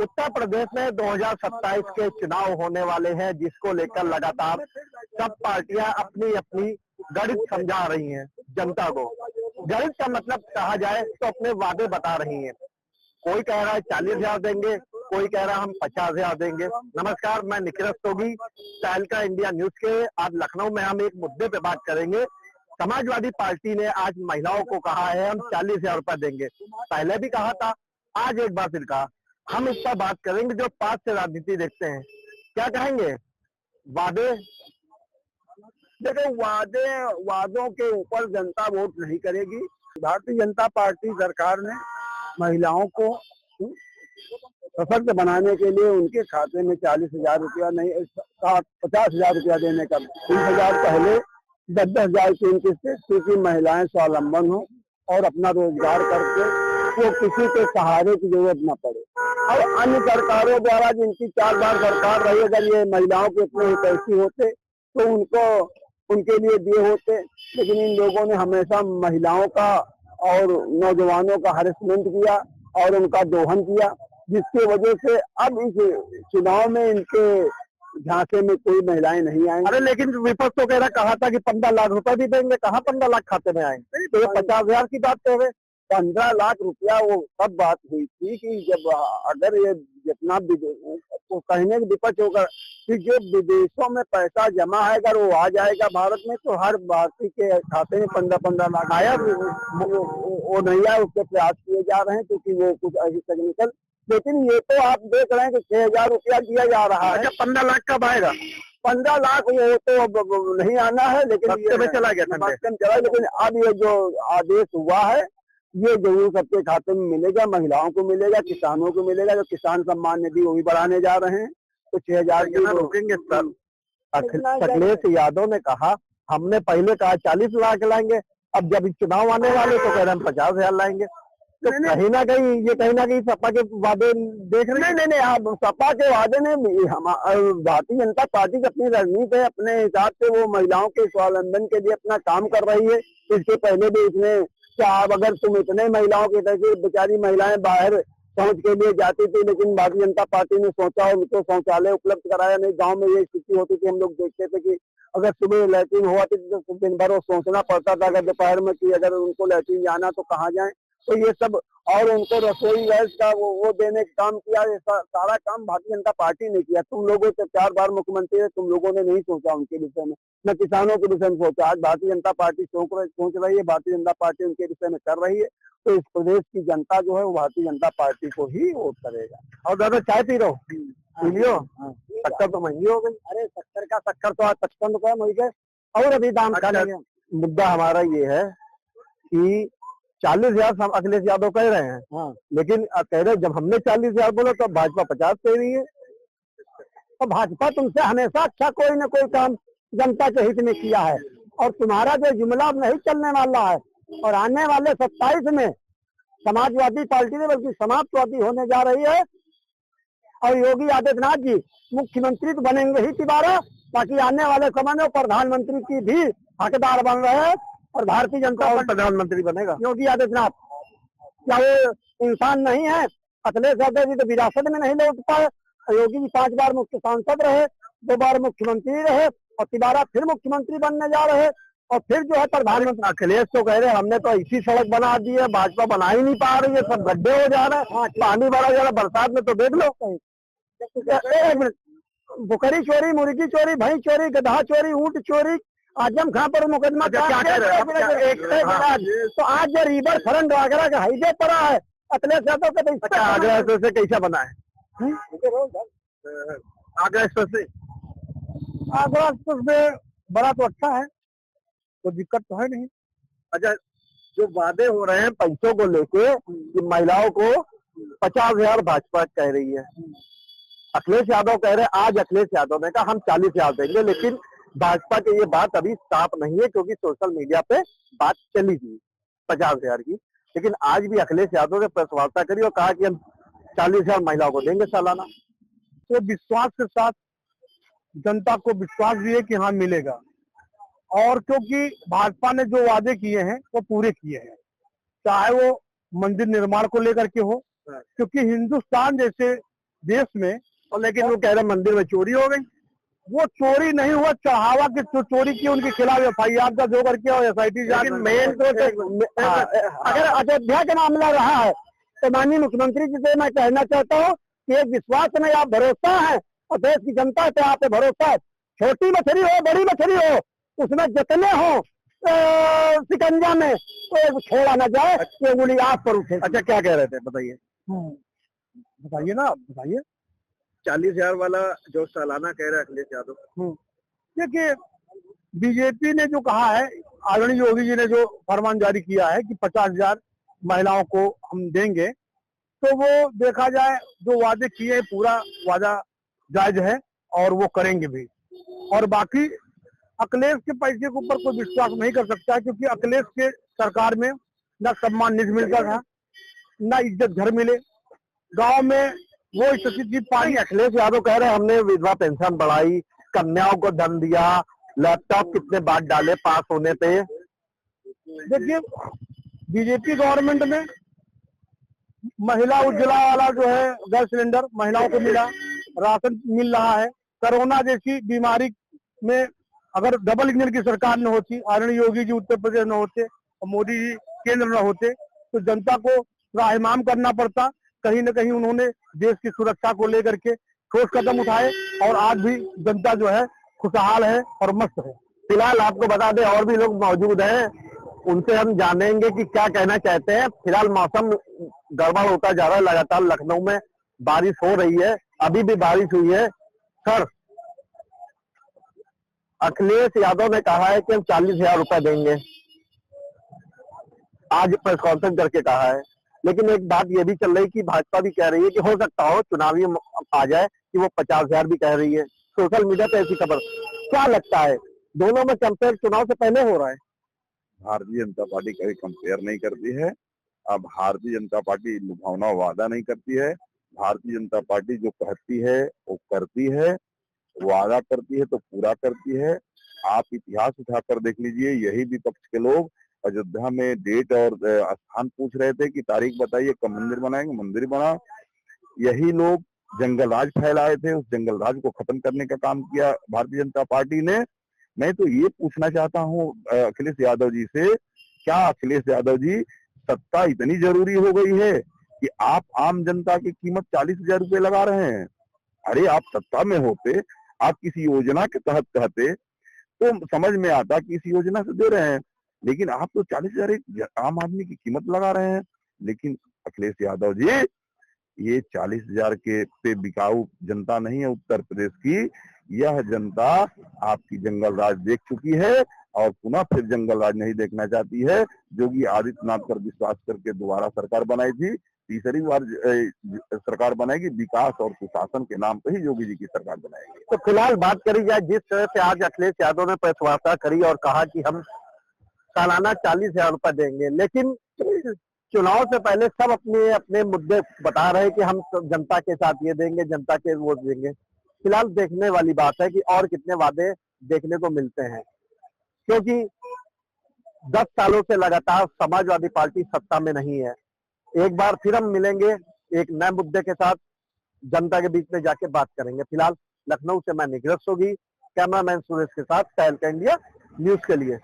उत्तर प्रदेश में 2027 के चुनाव होने वाले हैं, जिसको लेकर लगातार सब पार्टियां अपनी अपनी गणित समझा रही हैं जनता को। गणित का मतलब कहा जाए तो अपने वादे बता रही हैं। कोई कह रहा है 40,000 देंगे, कोई कह रहा है हम 50,000 देंगे। नमस्कार, मैं निखिल रस्तोगी, तहलका इंडिया न्यूज के। आज लखनऊ में हम एक मुद्दे पे बात करेंगे। समाजवादी पार्टी ने आज महिलाओं को कहा है हम 40,000 रुपए देंगे। पहले भी कहा था, आज एक बार फिर कहा। हम इस पर बात करेंगे जो पास से राजनीति देखते हैं। क्या कहेंगे? वादे, देखो, वादों के ऊपर जनता वोट नहीं करेगी। भारतीय जनता पार्टी सरकार ने महिलाओं को सशक्त बनाने के लिए उनके खाते में 40,000 रुपया नहीं 50,000 रुपया देने का 30,000 पहले 10,000 की किस्तें, क्योंकि महिलाएं स्वावलंबन हो और अपना रोजगार करके वो किसी के सहारे की जरूरत न पड़े। और अन्य सरकारों द्वारा जिनकी 4 बार सरकार रही, अगर ये महिलाओं के इतने हितैषी होते तो उनके लिए दिए होते। लेकिन इन लोगों ने हमेशा महिलाओं का और नौजवानों का हरेसमेंट किया और उनका दोहन किया, जिसकी वजह से अब इस चुनाव में इनके झांसे में कोई महिलाएं नहीं आएंगी। अरे लेकिन विपक्ष तो कह रहा, कहा था कि 15 लाख रुपए भी देंगे। कहाँ 15 लाख खाते में आएंगे? तो ये 50,000 की बात कर रहे। 15 लाख रुपया वो सब बात हुई थी कि जब अगर ये जितना तो कहने का विपक्ष होगा कि जो विदेशों में पैसा जमा है, अगर वो आ जाएगा भारत में तो हर भारतीय के खाते में 15-15 लाख आया। वो नहीं आया, उसके प्रयास किए जा रहे हैं क्योंकि वो कुछ ऐसी टेक्निकल। लेकिन ये तो आप देख रहे हैं कि 6,000 रुपया दिया जा रहा है। 15 लाख कब आएगा? 15 लाख वो तो अब नहीं आना है, लेकिन में चला गया। लेकिन अब ये जो आदेश हुआ है ये जरूर सबके खाते में मिलेगा। महिलाओं को मिलेगा, किसानों को मिलेगा। जो किसान सम्मान निधि वो भी बढ़ाने जा रहे हैं तो 6,000 की रोकेंगे सर। अखिलेश यादव ने कहा, हमने पहले कहा 40 लाख लाएंगे, अब जब चुनाव आने वाले तो कह रहे हम 50,000 लाएंगे। तो कहीं ना कहीं सपा के वादे देख रहे हैं। नहीं, आप सपा के वादे ने भारतीय जनता पार्टी की अपनी रणनीति है। अपने हिसाब से वो महिलाओं के स्वावलंबन के लिए अपना काम कर रही है। इसके पहले भी इसने अब अगर तुम इतने महिलाओं की तरह बेचारी महिलाएं बाहर पहुंच के लिए जाती थी, लेकिन भारतीय जनता पार्टी ने सोचा और उनको शौचालय उपलब्ध कराया नहीं। गांव में ये स्थिति होती थी, हम लोग देखते थे कि अगर सुबह लैट्रिन हुआ तो दिन भर वो सोचना पड़ता था अगर दोपहर में कि अगर उनको लैट्रिन जाना तो कहाँ जाए। तो ये सब और उनको रसोई गैस का वो देने का काम किया। सारा काम भारतीय जनता पार्टी ने किया। तुम लोगों से 4 बार मुख्यमंत्री है, तुम लोगों ने नहीं सोचा उनके विषय में, न किसानों के विषय में सोचा। आज भारतीय जनता पार्टी सोच रही है, भारतीय जनता पार्टी उनके विषय में कर रही है। तो इस प्रदेश की जनता जो है वो भारतीय जनता पार्टी को ही वोट करेगा। और दादा चाय पी रहो, पी लियो। शक्कर तो महंगी हो गई। अरे शक्कर तो आज 55 रुपए हो गए और अभी दाम खा लेंगे। मुद्दा हमारा ये है कि 40,000 अखिलेश यादव कह रहे हैं। हाँ। लेकिन कह रहे जब हमने 40,000 बोला तो भाजपा 50 कह रही है। तो भाजपा तुमसे हमेशा अच्छा कोई न कोई काम जनता के हित में किया है और तुम्हारा जो जुमला नहीं चलने वाला है। और आने वाले 27 में समाजवादी पार्टी ने बल्कि समाजवादी होने जा रही है और योगी आदित्यनाथ जी मुख्यमंत्री तो बनेंगे ही दोबारा, ताकि आने वाले समय में प्रधानमंत्री की भी हकदार बन रहे हैं। और भारतीय जनता पार्टी प्रधानमंत्री बनेगा योगी आदित्यनाथ। क्या वो इंसान नहीं है? अखिलेश यादव जी तो विरासत में नहीं लौट पाए। योगी जी 5 बार मुख्य सांसद रहे, 2 बार मुख्यमंत्री रहे और दोबारा फिर मुख्यमंत्री बनने जा रहे और फिर जो है प्रधानमंत्री। अखिलेश तो कह रहे हैं हमने तो ऐसी सड़क बना दी है, भाजपा बना ही नहीं पा रही है, सब गड्ढे हो जा रहे हैं। पानी भरा जा रहा है, बरसात में तो देख लो। बुकरी चोरी, मुर्गी चोरी, भैंस चोरी, गधा चोरी, ऊंट चोरी, आजम खां पर मुकदमा क्या कह रहे हैं? तो आज जो रिवर फ्रंट आगरा का हाईवे पड़ा है अखिलेश यादव का, आगरा एक्सप्रेस से कैसा बना है? आगरा एक्सप्रेस से बड़ा तो अच्छा है, तो दिक्कत तो है नहीं। अच्छा, जो वादे हो रहे हैं पैसों को लेके कि महिलाओं को 50,000 भाजपा कह रही है, अखिलेश यादव कह रहे हैं। आज अखिलेश यादव ने कहा हम 40,000 देंगे, लेकिन भाजपा की ये बात अभी साफ नहीं है क्योंकि सोशल मीडिया पे बात चली थी 50,000 की। लेकिन आज भी अखिलेश यादव ने प्रेस वार्ता करी और कहा कि हम 40,000 महिलाओं को देंगे सालाना। तो विश्वास के साथ जनता को विश्वास भी है कि हाँ मिलेगा। और क्योंकि भाजपा ने जो वादे किए हैं वो पूरे किए हैं, चाहे वो मंदिर निर्माण को लेकर के हो, क्योंकि हिंदुस्तान जैसे देश में। और लेकिन वो कह रहे मंदिर में चोरी हो गई। वो चोरी नहीं हुआ, चढ़ावा की चोरी की उनके खिलाफ FIR दर्ज होकर के और SIT जांच। मेन तो अगर अयोध्या का मामला रहा है तो माननीय मुख्यमंत्री जी से मैं कहना चाहता हूँ कि एक विश्वास में आप भरोसा है और देश की जनता पे आप पे भरोसा है। छोटी मछली हो बड़ी मछली हो, उसमें जितने हो शिकंजा में, तो छोड़ा न जाए कि उंगली आप पर उठे। अच्छा, क्या कह रहे थे बताइए। बताइए ना, बताइए। 40,000 वाला जो सालाना कह रहे हैं अखिलेश यादव। देखिए, बीजेपी ने जो कहा है, आदरणीय योगी जी ने जो फरमान जारी किया है कि 50,000 महिलाओं को हम देंगे, तो वो देखा जाए जो वादे किए पूरा वादा जायज है और वो करेंगे भी। और बाकी अखिलेश के पैसे के ऊपर कोई विश्वास नहीं कर सकता है, क्योंकि अखिलेश के सरकार में न सम्मान निधि मिलता था, न इज्जत घर मिले, गांव में वो स्थिति थी। पानी अखिलेश यादव कह रहे हैं हमने विधवा पेंशन बढ़ाई, कन्याओं को धन दिया, लैपटॉप कितने बांट डाले पास होने पे। देखिए, बीजेपी गवर्नमेंट में महिला उज्ज्वला वाला जो है गैस सिलेंडर महिलाओं को मिला, राशन मिल रहा है। कोरोना जैसी बीमारी में अगर डबल इंजन की सरकार न होती, आदरणीय योगी जी उत्तर प्रदेश न होते और मोदी जी केंद्र न होते, तो जनता को राहमाम करना पड़ता। कहीं न कहीं उन्होंने देश की सुरक्षा को लेकर के ठोस कदम उठाए और आज भी जनता जो है खुशहाल है और मस्त है। फिलहाल आपको बता दें और भी लोग मौजूद हैं, उनसे हम जानेंगे कि क्या कहना चाहते हैं। फिलहाल मौसम गड़बड़ होता जा रहा है, लगातार लखनऊ में बारिश हो रही है, अभी भी बारिश हुई है। सर, अखिलेश यादव ने कहा है कि हम 40,000 रुपए देंगे, आज प्रेस कॉन्फ्रेंस करके कहा है। लेकिन एक बात ये भी चल रही कि भाजपा भी कह रही है कि हो सकता हो चुनावी आ जाए कि वो 50,000 भी कह रही है। सोशल मीडिया पे ऐसी खबर, क्या लगता है दोनों में कंपेयर चुनाव से पहले हो रहा है? भारतीय जनता पार्टी कभी कंपेयर नहीं करती है। अब भारतीय जनता पार्टी लुभावना वादा नहीं करती है। भारतीय जनता पार्टी जो कहती है वो करती है, वादा करती है तो पूरा करती है। आप इतिहास उठाकर देख लीजिए, यही विपक्ष के लोग अयोध्या में डेट और स्थान पूछ रहे थे कि तारीख बताइए कब मंदिर बनाएंगे, मंदिर बना। यही लोग जंगल राज फैलाए थे, उस जंगल राज को खत्म करने का काम किया भारतीय जनता पार्टी ने। मैं तो ये पूछना चाहता हूँ अखिलेश यादव जी से, क्या अखिलेश यादव जी सत्ता इतनी जरूरी हो गई है कि आप आम जनता की कीमत 40,000 रुपए लगा रहे हैं? अरे आप सत्ता में होते, आप किसी योजना के तहत कहते तो समझ में आता कि इस योजना से दे रहे हैं, लेकिन आप तो 40,000 एक आम आदमी की कीमत लगा रहे हैं। लेकिन अखिलेश यादव जी, ये 40,000 के पे बिकाऊ जनता नहीं है उत्तर प्रदेश की। यह जनता आपकी जंगल राज देख चुकी है और पुनः फिर जंगल राज नहीं देखना चाहती है। योगी आदित्यनाथ पर विश्वास करके दोबारा सरकार बनाई थी, तीसरी बार सरकार बनेगी, विकास और सुशासन के नाम पे ही योगी जी की सरकार बनाएगी। तो फिलहाल बात करी जाए जिस तरह से आज अखिलेश यादव ने प्रेस वार्ता करी और कहा कि हम सालाना 40,000 रुपए देंगे, लेकिन चुनाव से पहले सब अपने अपने मुद्दे बता रहे हैं कि हम जनता के साथ ये देंगे, जनता के वोट देंगे। फिलहाल देखने वाली बात है कि और कितने वादे देखने को मिलते हैं, क्योंकि 10 सालों से लगातार समाजवादी पार्टी सत्ता में नहीं है। एक बार फिर हम मिलेंगे एक नए मुद्दे के साथ, जनता के बीच में जाके बात करेंगे। फिलहाल लखनऊ से मैं निग्रत सोगी, कैमरामैन सुरेश के साथ, टहल का इंडिया न्यूज के लिए।